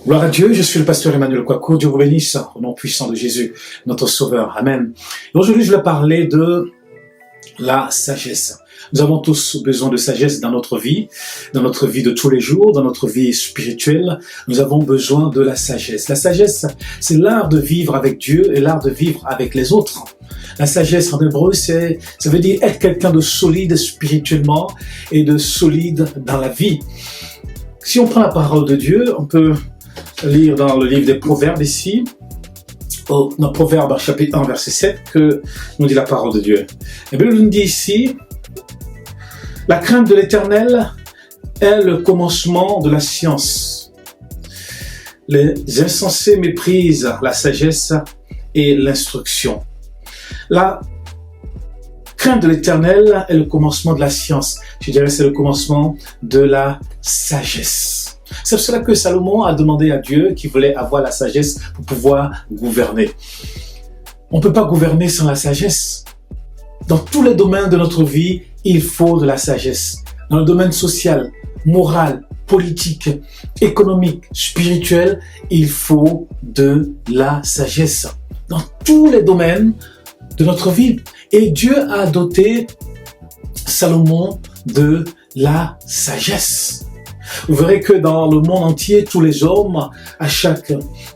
Gloire à Dieu, je suis le pasteur Emmanuel Kouakou. Dieu vous bénisse au nom puissant de Jésus, notre Sauveur. Amen. Et aujourd'hui, je vais parler de la sagesse. Nous avons tous besoin de sagesse dans notre vie de tous les jours, dans notre vie spirituelle. Nous avons besoin de la sagesse. La sagesse, c'est l'art de vivre avec Dieu et l'art de vivre avec les autres. La sagesse en hébreu, ça veut dire être quelqu'un de solide spirituellement et de solide dans la vie. Si on prend la parole de Dieu, on peut lire dans le livre des Proverbes ici, dans Proverbes chapitre 1, verset 7, que nous dit la parole de Dieu. Et bien, il nous dit ici, la crainte de l'Éternel est le commencement de la science. Les insensés méprisent la sagesse et l'instruction. La crainte de l'Éternel est le commencement de la science. Je dirais c'est le commencement de la sagesse. C'est pour cela que Salomon a demandé à Dieu qu'il voulait avoir la sagesse pour pouvoir gouverner. On ne peut pas gouverner sans la sagesse. Dans tous les domaines de notre vie, il faut de la sagesse. Dans le domaine social, moral, politique, économique, spirituel, il faut de la sagesse. Dans tous les domaines de notre vie. Et Dieu a doté Salomon de la sagesse. Vous verrez que dans le monde entier, tous les hommes,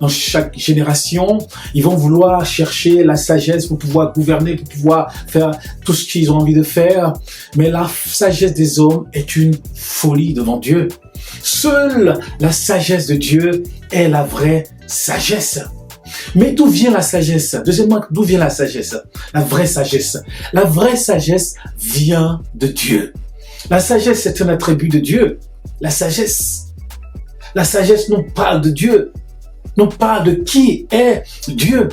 dans chaque génération, ils vont vouloir chercher la sagesse pour pouvoir gouverner, pour pouvoir faire tout ce qu'ils ont envie de faire. Mais la sagesse des hommes est une folie devant Dieu. Seule la sagesse de Dieu est la vraie sagesse. Mais d'où vient la sagesse? Deuxièmement, d'où vient la sagesse? La vraie sagesse. La vraie sagesse vient de Dieu. La sagesse est un attribut de Dieu. La sagesse nous parle de Dieu, nous parle de qui est Dieu.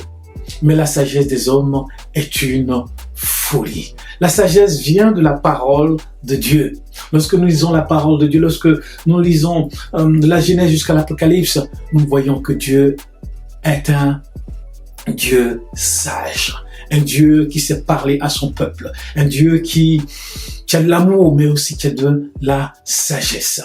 Mais la sagesse des hommes est une folie. La sagesse vient de la parole de Dieu. Lorsque nous lisons la parole de Dieu, lorsque nous lisons de la Genèse jusqu'à l'Apocalypse, nous voyons que Dieu est un Dieu sage, un Dieu qui sait parler à son peuple, un Dieu qui a de l'amour, mais aussi qui a de la sagesse.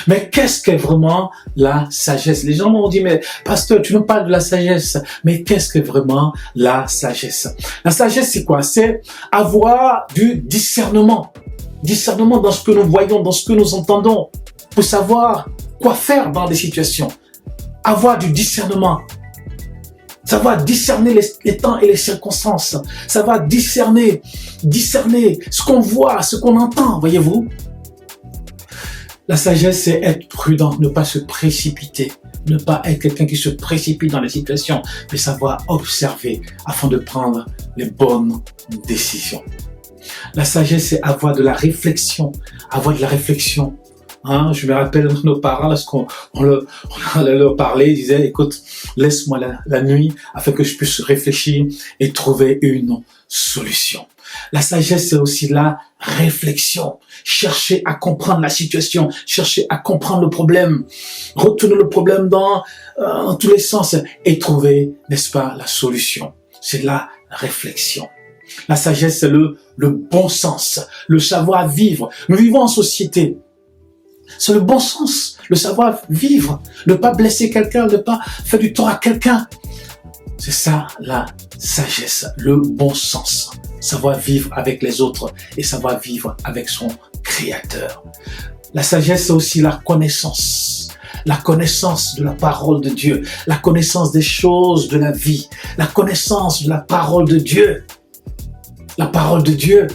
Mais qu'est-ce qu'est vraiment la sagesse? Les gens m'ont dit, mais pasteur, tu nous parles de la sagesse, mais qu'est-ce qu'est vraiment la sagesse? La sagesse, c'est quoi? C'est avoir du discernement. Discernement dans ce que nous voyons, dans ce que nous entendons, pour savoir quoi faire dans des situations. Avoir du discernement. Savoir discerner les temps et les circonstances. Savoir discerner ce qu'on voit, ce qu'on entend, voyez-vous. La sagesse, c'est être prudent, ne pas se précipiter, ne pas être quelqu'un qui se précipite dans les situations, mais savoir observer afin de prendre les bonnes décisions. La sagesse, c'est avoir de la réflexion, Je me rappelle nos parents, lorsqu'on leur parlait, ils disaient, écoute, laisse-moi la nuit afin que je puisse réfléchir et trouver une solution. La sagesse, c'est aussi la réflexion. Chercher à comprendre la situation, chercher à comprendre le problème, retourner le problème dans tous les sens et trouver, n'est-ce pas, la solution. C'est la réflexion. La sagesse, c'est le bon sens, le savoir-vivre. Nous vivons en société. C'est le bon sens, le savoir-vivre, ne pas blesser quelqu'un, ne pas faire du tort à quelqu'un. C'est ça la sagesse, le bon sens. Savoir vivre avec les autres et savoir vivre avec son Créateur. La sagesse, c'est aussi la connaissance. La connaissance de la parole de Dieu, la connaissance des choses de la vie, la connaissance de la parole de Dieu. La parole de Dieu.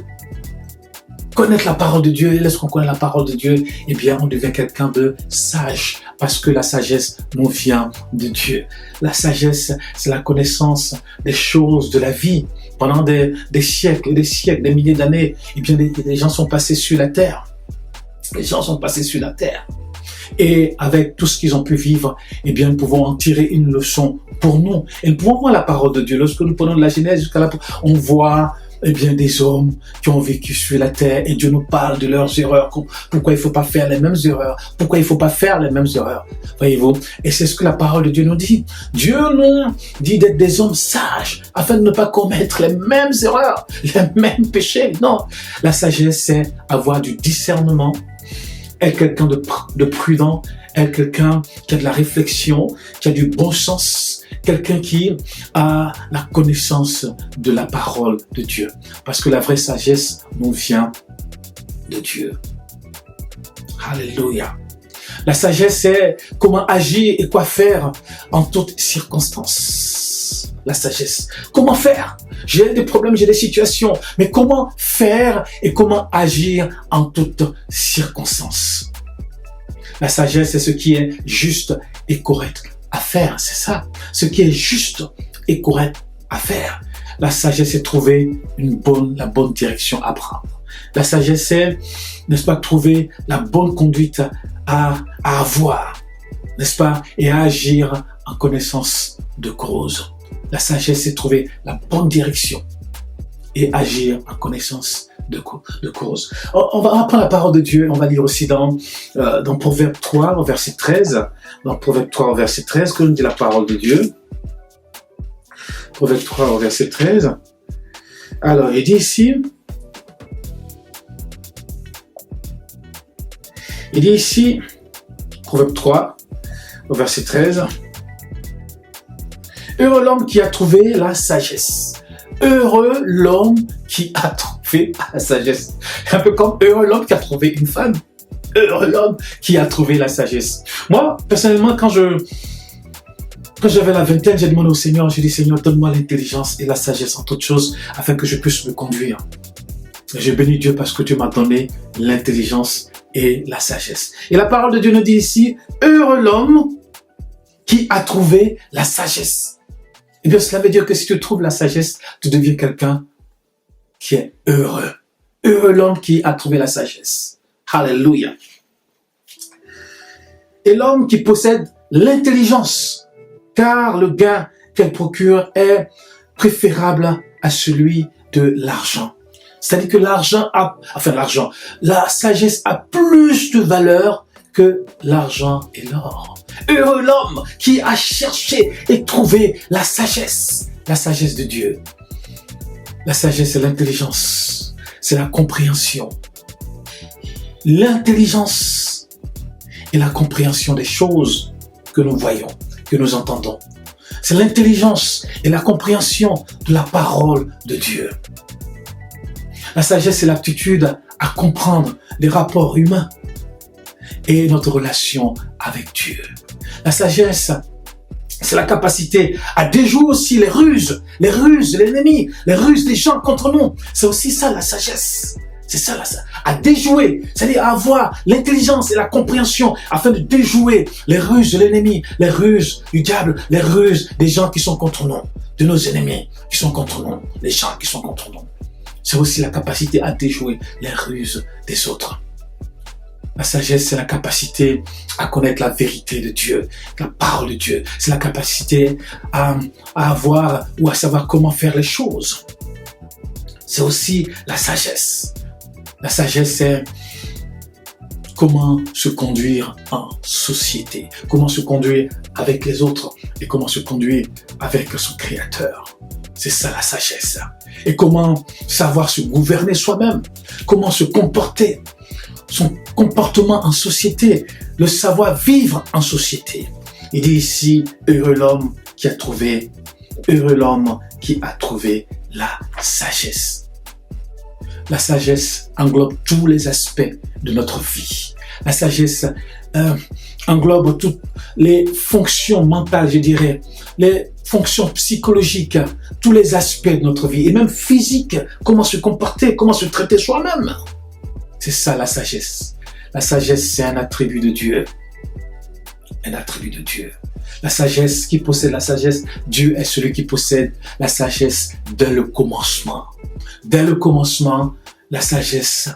Connaître la parole de Dieu, et lorsqu'on connaît la parole de Dieu, eh bien, on devient quelqu'un de sage, parce que la sagesse nous vient de Dieu. La sagesse, c'est la connaissance des choses de la vie. Pendant des siècles, des milliers d'années, eh bien, les gens sont passés sur la terre. Les gens sont passés sur la terre. Et avec tout ce qu'ils ont pu vivre, eh bien, nous pouvons en tirer une leçon pour nous. Et nous pouvons voir la parole de Dieu. Lorsque nous prenons de la Genèse jusqu'à on voit des hommes qui ont vécu sur la terre et Dieu nous parle de leurs erreurs. Pourquoi il ne faut pas faire les mêmes erreurs? Pourquoi il ne faut pas faire les mêmes erreurs? Voyez-vous? Et c'est ce que la parole de Dieu nous dit. Dieu nous dit d'être des hommes sages afin de ne pas commettre les mêmes erreurs, les mêmes péchés. Non. La sagesse, c'est avoir du discernement, être quelqu'un de prudent, est quelqu'un qui a de la réflexion, qui a du bon sens, quelqu'un qui a la connaissance de la parole de Dieu. Parce que la vraie sagesse nous vient de Dieu. Alléluia. La sagesse, c'est comment agir et quoi faire en toutes circonstances. La sagesse. Comment faire? J'ai des problèmes, j'ai des situations, mais comment faire et comment agir en toutes circonstances? La sagesse, c'est ce qui est juste et correct à faire, c'est ça. Ce qui est juste et correct à faire. La sagesse, c'est trouver la bonne direction à prendre. La sagesse, c'est, n'est-ce pas, trouver la bonne conduite à avoir, n'est-ce pas, et à agir en connaissance de cause. La sagesse, c'est trouver la bonne direction et agir en connaissance de cause. On va apprendre la parole de Dieu, on va lire aussi dans Proverbe 3, verset 13. Dans Proverbe 3, verset 13, que nous dit la parole de Dieu. Proverbe 3, verset 13. Alors, il dit ici, Proverbe 3, verset 13, « Heureux l'homme qui a trouvé la sagesse. Heureux l'homme qui a trouvé la sagesse. » Un peu comme heureux l'homme qui a trouvé une femme. Heureux l'homme qui a trouvé la sagesse. Moi, personnellement, quand j'avais la vingtaine, j'ai demandé au Seigneur, j'ai dit, Seigneur, donne-moi l'intelligence et la sagesse en toutes choses afin que je puisse me conduire. Je bénis Dieu parce que Dieu m'a donné l'intelligence et la sagesse. Et la parole de Dieu nous dit ici, heureux l'homme qui a trouvé la sagesse. Eh bien, cela veut dire que si tu trouves la sagesse, tu deviens quelqu'un qui est heureux. Heureux l'homme qui a trouvé la sagesse. Alléluia. Et l'homme qui possède l'intelligence, car le gain qu'elle procure est préférable à celui de l'argent. C'est-à-dire que la sagesse a plus de valeur que l'argent et l'or. Heureux l'homme qui a cherché et trouvé la sagesse de Dieu. La sagesse, c'est l'intelligence, c'est la compréhension. L'intelligence et la compréhension des choses que nous voyons, que nous entendons. C'est l'intelligence et la compréhension de la parole de Dieu. La sagesse, c'est l'aptitude à comprendre les rapports humains et notre relation avec Dieu. La sagesse, c'est la capacité à déjouer aussi les ruses de l'ennemi, les ruses des gens contre nous. C'est aussi ça la sagesse. C'est ça à déjouer, c'est-à-dire à avoir l'intelligence et la compréhension afin de déjouer les ruses de l'ennemi, les ruses du diable, les ruses des gens qui sont contre nous, de nos ennemis qui sont contre nous, les gens qui sont contre nous. C'est aussi la capacité à déjouer les ruses des autres. La sagesse, c'est la capacité à connaître la vérité de Dieu, la parole de Dieu. C'est la capacité à avoir ou à savoir comment faire les choses. C'est aussi la sagesse. La sagesse, c'est comment se conduire en société, comment se conduire avec les autres et comment se conduire avec son Créateur. C'est ça la sagesse. Et comment savoir se gouverner soi-même, comment se comporter, son comportement en société, le savoir vivre en société. Il dit ici, heureux l'homme qui a trouvé la sagesse. La sagesse englobe tous les aspects de notre vie. La sagesse englobe toutes les fonctions mentales, je dirais, les fonctions psychologiques, tous les aspects de notre vie, et même physique, comment se comporter, comment se traiter soi-même. C'est ça la sagesse. La sagesse, c'est un attribut de Dieu. Un attribut de Dieu. La sagesse, qui possède la sagesse, Dieu est celui qui possède la sagesse dès le commencement. Dès le commencement, la sagesse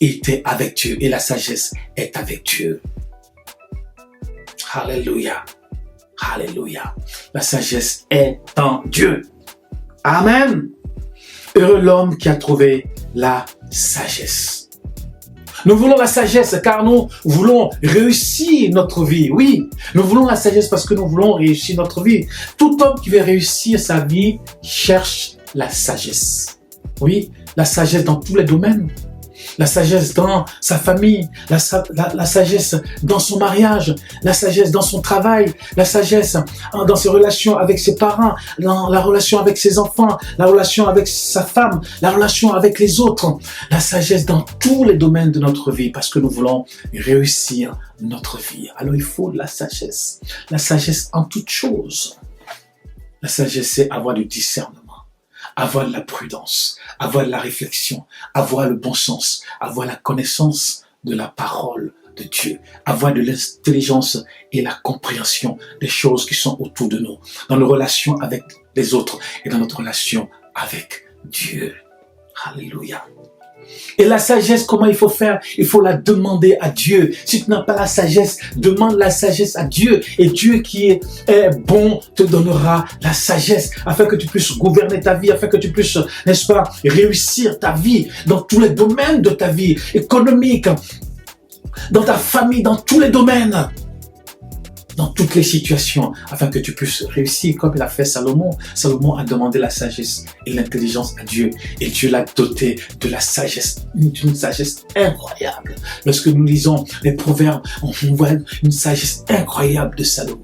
était avec Dieu et la sagesse est avec Dieu. Alléluia. Alléluia. La sagesse est en Dieu. Amen. Heureux l'homme qui a trouvé la sagesse. Nous voulons la sagesse car nous voulons réussir notre vie. Oui, nous voulons la sagesse parce que nous voulons réussir notre vie. Tout homme qui veut réussir sa vie cherche la sagesse. Oui, la sagesse dans tous les domaines. la sagesse dans sa famille, la sagesse dans son mariage, la sagesse dans son travail, la sagesse dans ses relations avec ses parents, dans la relation avec ses enfants, la relation avec sa femme, la relation avec les autres, la sagesse dans tous les domaines de notre vie parce que nous voulons réussir notre vie. Alors il faut de la sagesse en toutes choses. La sagesse, c'est avoir du discernement, avoir de la prudence, avoir de la réflexion, avoir le bon sens, avoir la connaissance de la parole de Dieu, avoir de l'intelligence et la compréhension des choses qui sont autour de nous, dans nos relations avec les autres et dans notre relation avec Dieu. Alléluia. Et la sagesse, comment il faut faire? Il faut la demander à Dieu. Si tu n'as pas la sagesse, demande la sagesse à Dieu. Et Dieu qui est bon te donnera la sagesse afin que tu puisses gouverner ta vie, afin que tu puisses, n'est-ce pas, réussir ta vie dans tous les domaines de ta vie, économique, dans ta famille, dans tous les domaines, dans toutes les situations, afin que tu puisses réussir comme il a fait Salomon. Salomon a demandé la sagesse et l'intelligence à Dieu. Et Dieu l'a doté de la sagesse, d'une sagesse incroyable. Lorsque nous lisons les proverbes, on voit une sagesse incroyable de Salomon.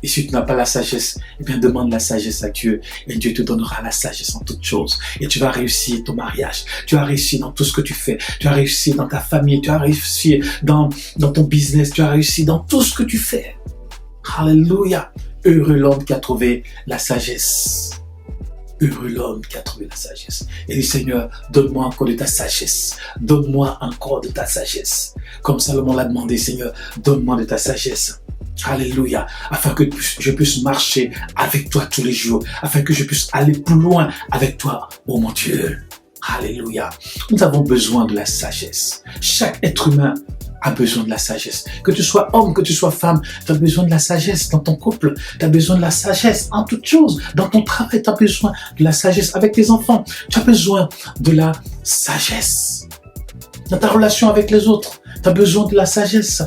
Et si tu n'as pas la sagesse, eh bien demande la sagesse à Dieu et Dieu te donnera la sagesse en toutes choses. Et tu vas réussir ton mariage, tu vas réussir dans tout ce que tu fais, tu vas réussir dans ta famille, tu vas réussir dans ton business, tu vas réussir dans tout ce que tu fais. Alléluia. Heureux l'homme qui a trouvé la sagesse. Heureux l'homme qui a trouvé la sagesse. Et dit Seigneur, donne-moi encore de ta sagesse. Donne-moi encore de ta sagesse. Comme Salomon l'a demandé, Seigneur, donne-moi de ta sagesse. Alléluia, afin que je puisse marcher avec toi tous les jours, afin que je puisse aller plus loin avec toi, oh mon Dieu. Alléluia. Nous avons besoin de la sagesse. Chaque être humain a besoin de la sagesse. Que tu sois homme, que tu sois femme, tu as besoin de la sagesse dans ton couple, tu as besoin de la sagesse en toutes choses. Dans ton travail, tu as besoin de la sagesse avec tes enfants. Tu as besoin de la sagesse. Dans ta relation avec les autres, tu as besoin de la sagesse.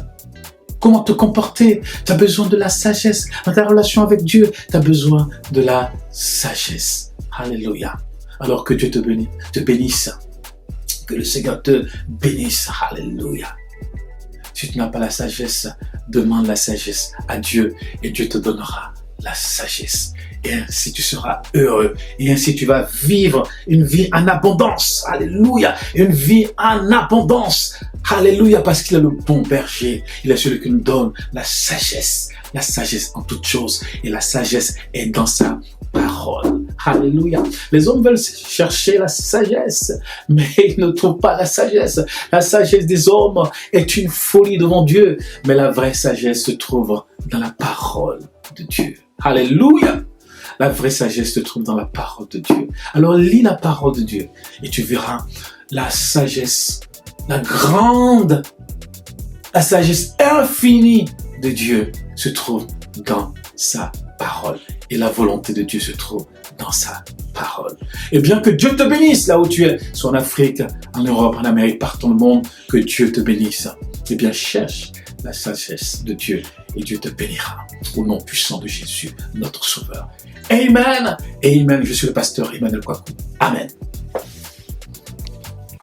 Comment te comporter, tu as besoin de la sagesse. Dans ta relation avec Dieu, tu as besoin de la sagesse. Alléluia. Alors que Dieu te bénisse. Que le Seigneur te bénisse. Alléluia. Si tu n'as pas la sagesse, demande la sagesse à Dieu et Dieu te donnera la sagesse. Et ainsi tu seras heureux. Et ainsi tu vas vivre une vie en abondance. Alléluia. Une vie en abondance. Alléluia. Parce qu'il est le bon berger. Il est celui qui nous donne la sagesse. La sagesse en toutes choses. Et la sagesse est dans sa parole. Alléluia. Les hommes veulent chercher la sagesse, mais ils ne trouvent pas la sagesse. La sagesse des hommes est une folie devant Dieu. Mais la vraie sagesse se trouve dans la parole de Dieu. Alléluia. La vraie sagesse se trouve dans la parole de Dieu. Alors lis la parole de Dieu et tu verras la sagesse, la grande, la sagesse infinie de Dieu se trouve dans sa parole. Et la volonté de Dieu se trouve dans sa parole. Et bien que Dieu te bénisse là où tu es, soit en Afrique, en Europe, en Amérique, partout dans le monde, que Dieu te bénisse. Eh bien cherche la sagesse de Dieu et Dieu te bénira. Au nom puissant de Jésus, notre Sauveur. Amen. Amen. Je suis le pasteur Emmanuel Kwaku. Amen.